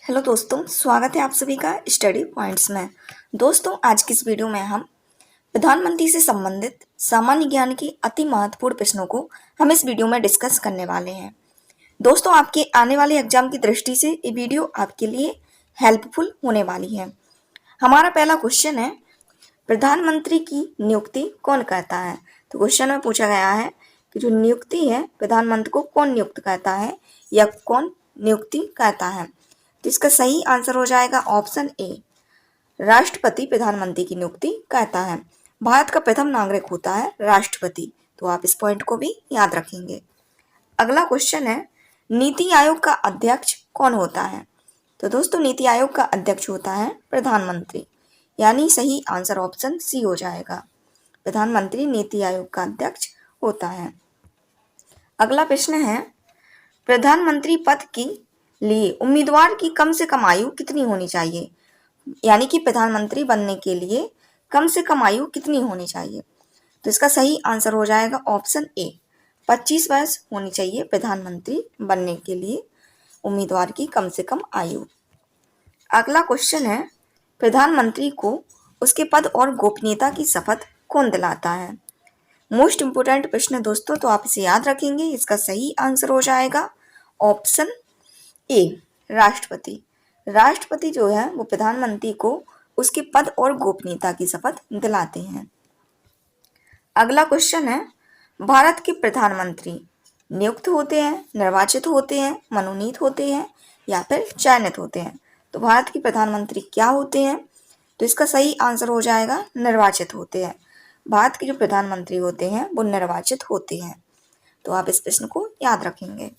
Hello दोस्तों, स्वागत है आप सभी का स्टडी पॉइंट्स में। दोस्तों, आज की इस वीडियो में हम प्रधानमंत्री से संबंधित सामान्य ज्ञान के अति महत्वपूर्ण प्रश्नों को हम इस वीडियो में डिस्कस करने वाले हैं। दोस्तों, आपके आने वाले एग्जाम की दृष्टि से ये वीडियो आपके लिए हेल्पफुल होने वाली है। हमारा पहला क्वेश्चन है, प्रधानमंत्री की नियुक्ति कौन करता है। तो क्वेश्चन में पूछा गया है कि जो नियुक्ति है प्रधानमंत्री को कौन नियुक्त करता है या कौन नियुक्ति करता है। तो इसका सही आंसर हो जाएगा ऑप्शन ए, राष्ट्रपति प्रधानमंत्री की नियुक्ति करता है। भारत का प्रथम नागरिक होता है राष्ट्रपति। तो आप इस पॉइंट को भी याद रखेंगे। अगला क्वेश्चन है, नीति आयोग का अध्यक्ष कौन होता है। तो दोस्तों, नीति आयोग का अध्यक्ष होता है प्रधानमंत्री, यानी सही आंसर ऑप्शन सी हो जाएगा। प्रधानमंत्री नीति आयोग का अध्यक्ष होता है। अगला प्रश्न है, प्रधानमंत्री पद की लिए उम्मीदवार की कम से कम आयु कितनी होनी चाहिए। यानी कि प्रधानमंत्री बनने के लिए कम से कम आयु कितनी होनी चाहिए। तो इसका सही आंसर हो जाएगा ऑप्शन ए, 25 वर्ष होनी चाहिए प्रधानमंत्री बनने के लिए उम्मीदवार की कम से कम आयु। अगला क्वेश्चन है, प्रधानमंत्री को उसके पद और गोपनीयता की शपथ कौन दिलाता है। मोस्ट इंपोर्टेंट प्रश्न है दोस्तों, तो आप इसे याद रखेंगे। इसका सही आंसर हो जाएगा ऑप्शन ए, राष्ट्रपति। राष्ट्रपति जो है वो प्रधानमंत्री को उसके पद और गोपनीयता की शपथ दिलाते हैं। अगला क्वेश्चन है, भारत के प्रधानमंत्री नियुक्त होते हैं, निर्वाचित होते हैं, मनोनीत होते हैं या फिर चयनित होते हैं। तो भारत के प्रधानमंत्री क्या होते हैं। तो इसका सही आंसर हो जाएगा निर्वाचित होते हैं। भारत के जो प्रधानमंत्री होते हैं वो निर्वाचित होते हैं। तो आप इस प्रश्न को याद रखेंगे।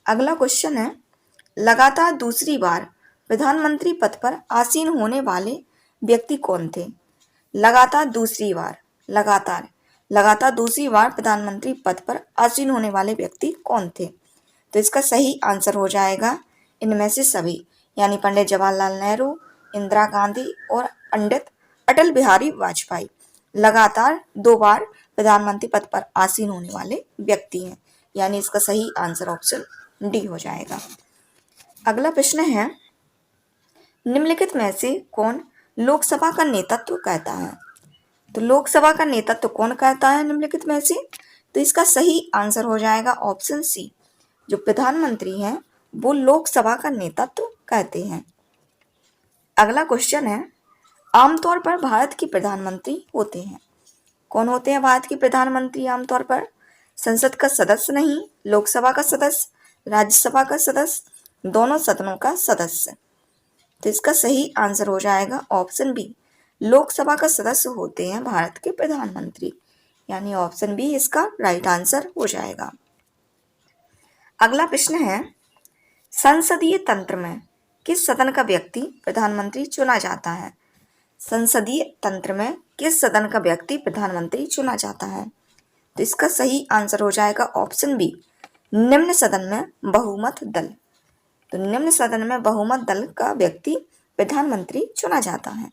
अगला क्वेश्चन है, लगातार दूसरी बार प्रधानमंत्री पद पर आसीन होने वाले व्यक्ति कौन थे। लगातार दूसरी बार प्रधानमंत्री पद पर आसीन होने वाले व्यक्ति कौन थे। तो इसका सही आंसर हो जाएगा इनमें से सभी, यानी पंडित जवाहरलाल नेहरू, इंदिरा गांधी और पंडित अटल बिहारी वाजपेयी लगातार 2 बार प्रधानमंत्री पद पर आसीन होने वाले व्यक्ति हैं, यानी इसका सही आंसर ऑप्शन डी हो जाएगा। अगला प्रश्न है, निम्नलिखित में से कौन लोकसभा का नेतृत्व करता है। तो लोकसभा का नेतृत्व कौन करता है निम्नलिखित में से। तो इसका सही आंसर हो जाएगा ऑप्शन सी, जो प्रधानमंत्री हैं वो लोकसभा का नेतृत्व करते हैं। अगला क्वेश्चन है, आमतौर पर भारत के प्रधानमंत्री होते हैं। कौन होते हैं भारत के प्रधानमंत्री आमतौर पर। संसद का सदस्य नहीं, लोकसभा का सदस्य, राज्यसभा का सदस्य, दोनों सदनों का सदस्य। तो इसका सही आंसर हो जाएगा ऑप्शन बी, लोकसभा का सदस्य होते हैं भारत के प्रधानमंत्री, यानी ऑप्शन बी इसका राइट आंसर हो जाएगा। अगला प्रश्न है, संसदीय तंत्र में किस सदन का व्यक्ति प्रधानमंत्री चुना जाता है। संसदीय तंत्र में किस सदन का व्यक्ति प्रधानमंत्री चुना जाता है। तो इसका सही आंसर हो जाएगा ऑप्शन बी, निम्न सदन में बहुमत दल। तो निम्न सदन में बहुमत दल का व्यक्ति प्रधानमंत्री चुना जाता है।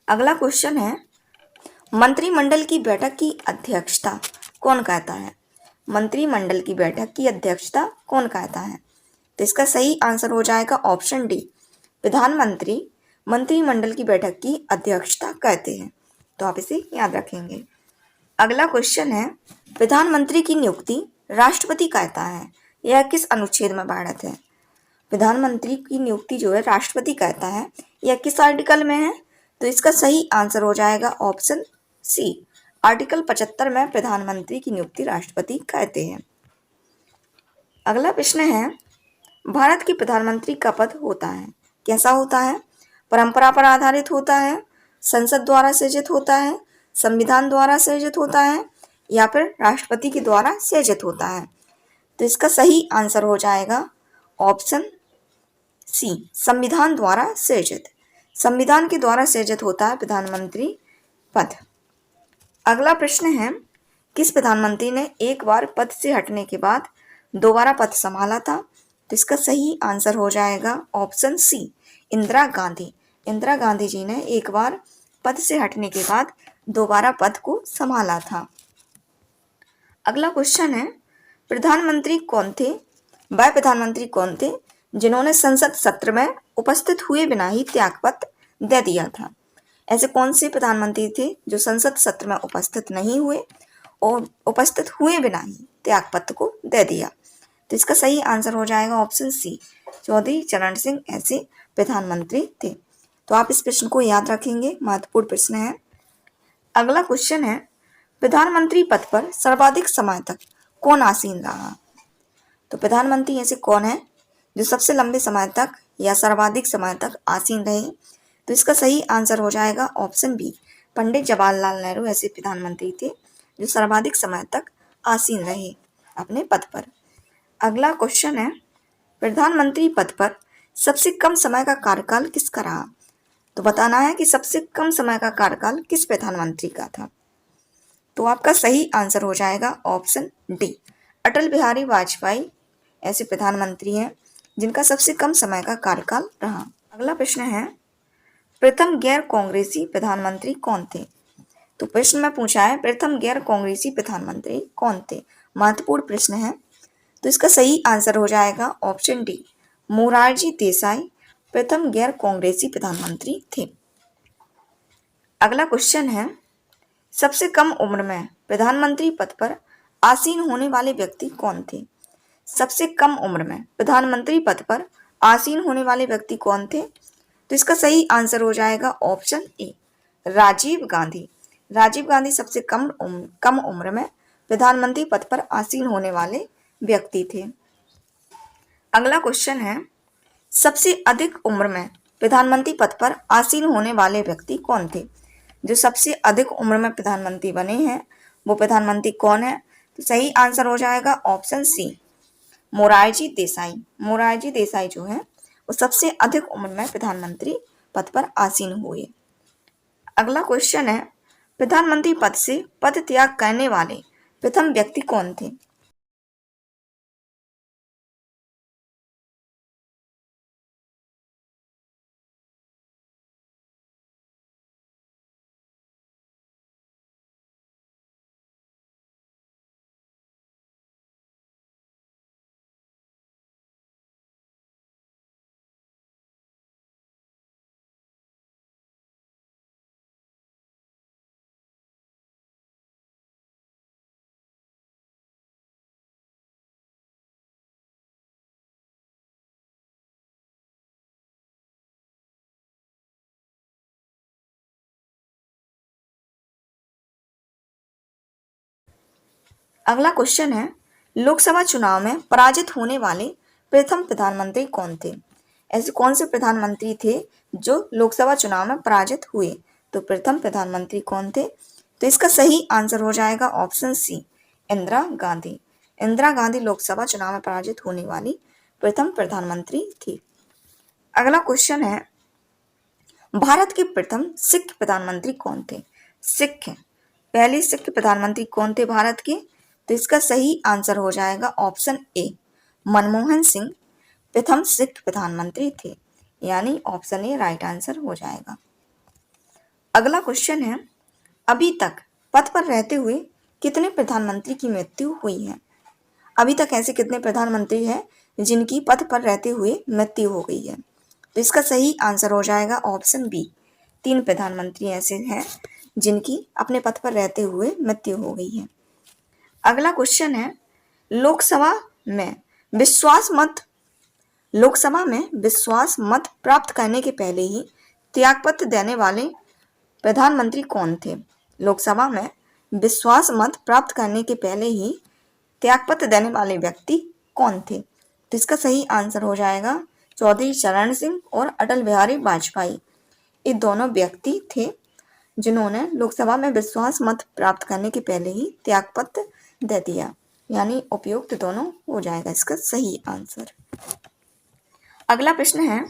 अगला क्वेश्चन है, मंत्रिमंडल की बैठक की अध्यक्षता कौन करता है। मंत्रिमंडल की बैठक की अध्यक्षता कौन करता है। तो इसका सही आंसर हो जाएगा ऑप्शन डी, प्रधानमंत्री मंत्रिमंडल की बैठक की अध्यक्षता करते हैं। तो आप इसे याद रखेंगे। अगला क्वेश्चन है, प्रधानमंत्री की नियुक्ति राष्ट्रपति करता है, यह किस अनुच्छेद में वर्णित है। प्रधानमंत्री की नियुक्ति जो है राष्ट्रपति करता है, यह किस आर्टिकल में है। तो इसका सही आंसर हो जाएगा ऑप्शन सी, आर्टिकल 75 में प्रधानमंत्री की नियुक्ति राष्ट्रपति करते हैं। अगला प्रश्न है, भारत के प्रधानमंत्री का पद होता है, कैसा होता है। परंपरा पर आधारित होता है, संसद द्वारा सृजित होता है, संविधान द्वारा सृजित होता है या फिर राष्ट्रपति के द्वारा सृजित होता है। तो इसका सही आंसर हो जाएगा ऑप्शन सी, संविधान द्वारा सृजित। संविधान के द्वारा सृजित होता है प्रधानमंत्री पद। अगला प्रश्न है, किस प्रधानमंत्री ने एक बार पद से हटने के बाद दोबारा पद संभाला था। तो इसका सही आंसर हो जाएगा ऑप्शन सी, इंदिरा गांधी। इंदिरा गांधी जी ने एक बार पद से हटने के बाद दोबारा पद को संभाला था। अगला क्वेश्चन है, प्रधानमंत्री कौन थे। वह प्रधानमंत्री कौन थे जिन्होंने संसद सत्र में उपस्थित हुए बिना ही त्यागपत्र दे दिया था। ऐसे कौन से प्रधानमंत्री थे जो संसद सत्र में उपस्थित नहीं हुए और उपस्थित हुए बिना ही त्यागपत्र को दे दिया? तो इसका सही आंसर हो जाएगा ऑप्शन सी, चौधरी चरण सिंह ऐसे प्रधानमंत्री थे। तो आप इस प्रश्न को याद रखेंगे, महत्वपूर्ण प्रश्न है। अगला क्वेश्चन है, प्रधानमंत्री पद पर सर्वाधिक समय तक कौन आसीन रहा? तो प्रधानमंत्री ऐसे कौन है जो सबसे लंबे समय तक या सर्वाधिक समय तक आसीन रहे? तो इसका सही आंसर हो जाएगा ऑप्शन बी, पंडित जवाहरलाल नेहरू ऐसे प्रधानमंत्री थे जो सर्वाधिक समय तक आसीन रहे अपने पद पर। अगला क्वेश्चन है, प्रधानमंत्री पद पर सबसे कम समय का कार्यकाल किसका रहा? तो बताना है कि सबसे कम समय का कार्यकाल किस प्रधानमंत्री का था। तो आपका सही आंसर हो जाएगा ऑप्शन डी, अटल बिहारी वाजपेयी ऐसे प्रधानमंत्री हैं जिनका सबसे कम समय का कार्यकाल रहा। अगला प्रश्न है, प्रथम गैर कांग्रेसी प्रधानमंत्री कौन थे? तो प्रश्न में पूछा है प्रथम गैर कांग्रेसी प्रधानमंत्री कौन थे, महत्वपूर्ण प्रश्न है। तो इसका सही आंसर हो जाएगा ऑप्शन डी, मोरारजी देसाई प्रथम गैर कांग्रेसी प्रधानमंत्री थे। अगला क्वेश्चन है, सबसे कम उम्र में प्रधानमंत्री पद पर आसीन होने वाले व्यक्ति कौन थे? सबसे कम उम्र में प्रधानमंत्री पद पर आसीन होने वाले व्यक्ति कौन थे? तो इसका सही आंसर हो जाएगा ऑप्शन ए, राजीव गांधी। राजीव गांधी सबसे कम उम्र में प्रधानमंत्री पद पर आसीन होने वाले व्यक्ति थे। अगला क्वेश्चन है, सबसे अधिक उम्र में प्रधानमंत्री पद पर आसीन होने वाले व्यक्ति कौन थे? जो सबसे अधिक उम्र में प्रधानमंत्री बने हैं वो प्रधानमंत्री कौन है? तो सही आंसर हो जाएगा ऑप्शन सी, मोरारजी देसाई। मोरारजी देसाई जो है वो सबसे अधिक उम्र में प्रधानमंत्री पद पर आसीन हुए। अगला क्वेश्चन है, प्रधानमंत्री पद से पद त्याग करने वाले प्रथम व्यक्ति कौन थे? अगला क्वेश्चन है, लोकसभा चुनाव में पराजित होने वाले प्रथम प्रधानमंत्री कौन थे? ऐसे कौन से प्रधानमंत्री थे जो लोकसभा चुनाव में पराजित हुए? तो प्रथम प्रधानमंत्री कौन थे? तो इसका सही आंसर हो जाएगा ऑप्शन सी, इंदिरा गांधी। इंदिरा गांधी लोकसभा चुनाव में पराजित होने वाली प्रथम प्रधानमंत्री थी। अगला क्वेश्चन है, भारत के प्रथम सिख प्रधानमंत्री कौन थे? सिख, पहले सिख प्रधानमंत्री कौन थे भारत के? तो इसका सही आंसर हो जाएगा ऑप्शन ए, मनमोहन सिंह प्रथम सिख प्रधानमंत्री थे, यानी ऑप्शन ए राइट आंसर हो जाएगा। अगला क्वेश्चन है, अभी तक पद पर रहते हुए कितने प्रधानमंत्री की मृत्यु हुई है? अभी तक ऐसे कितने प्रधानमंत्री हैं जिनकी पद पर रहते हुए मृत्यु हो गई है? तो इसका सही आंसर हो जाएगा ऑप्शन बी, 3 प्रधानमंत्री ऐसे हैं जिनकी अपने पद पर रहते हुए मृत्यु हो गई है। अगला क्वेश्चन है, लोकसभा में विश्वास मत प्राप्त करने के पहले ही त्यागपत्र देने वाले प्रधानमंत्री कौन थे? लोकसभा में विश्वास मत प्राप्त करने के पहले ही त्यागपत्र देने वाले व्यक्ति कौन थे? तो इसका सही आंसर हो जाएगा चौधरी चरण सिंह और अटल बिहारी वाजपेयी। ये दोनों व्यक्ति थे जिन्होंने लोकसभा में विश्वास मत प्राप्त करने के पहले ही त्यागपत्र दे दिया, यानी उपयुक्त दोनों हो जाएगा इसका सही आंसर। अगला प्रश्न है,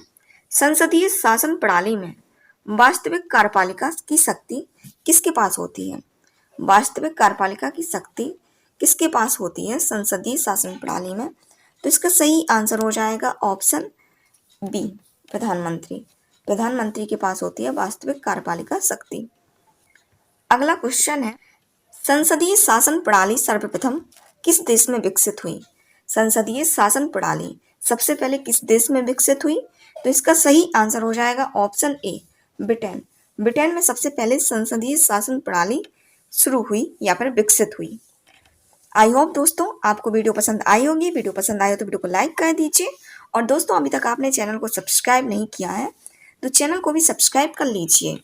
संसदीय शासन प्रणाली में वास्तविक कार्यपालिका की शक्ति किसके पास होती है? वास्तविक कार्यपालिका की शक्ति किसके पास होती है संसदीय शासन प्रणाली में? तो इसका सही आंसर हो जाएगा ऑप्शन बी, प्रधानमंत्री। प्रधानमंत्री के पास होती है वास्तविक कार्यपालिका शक्ति। अगला क्वेश्चन है, संसदीय शासन प्रणाली सर्वप्रथम किस देश में विकसित हुई? संसदीय शासन प्रणाली सबसे पहले किस देश में विकसित हुई? तो इसका सही आंसर हो जाएगा ऑप्शन ए, ब्रिटेन। ब्रिटेन में सबसे पहले संसदीय शासन प्रणाली शुरू हुई या फिर विकसित हुई। आई होप दोस्तों आपको वीडियो पसंद आई होगी। वीडियो पसंद आए तो वीडियो को लाइक कर दीजिए, और दोस्तों अभी तक आपने चैनल को सब्सक्राइब नहीं किया है तो चैनल को भी सब्सक्राइब कर लीजिए।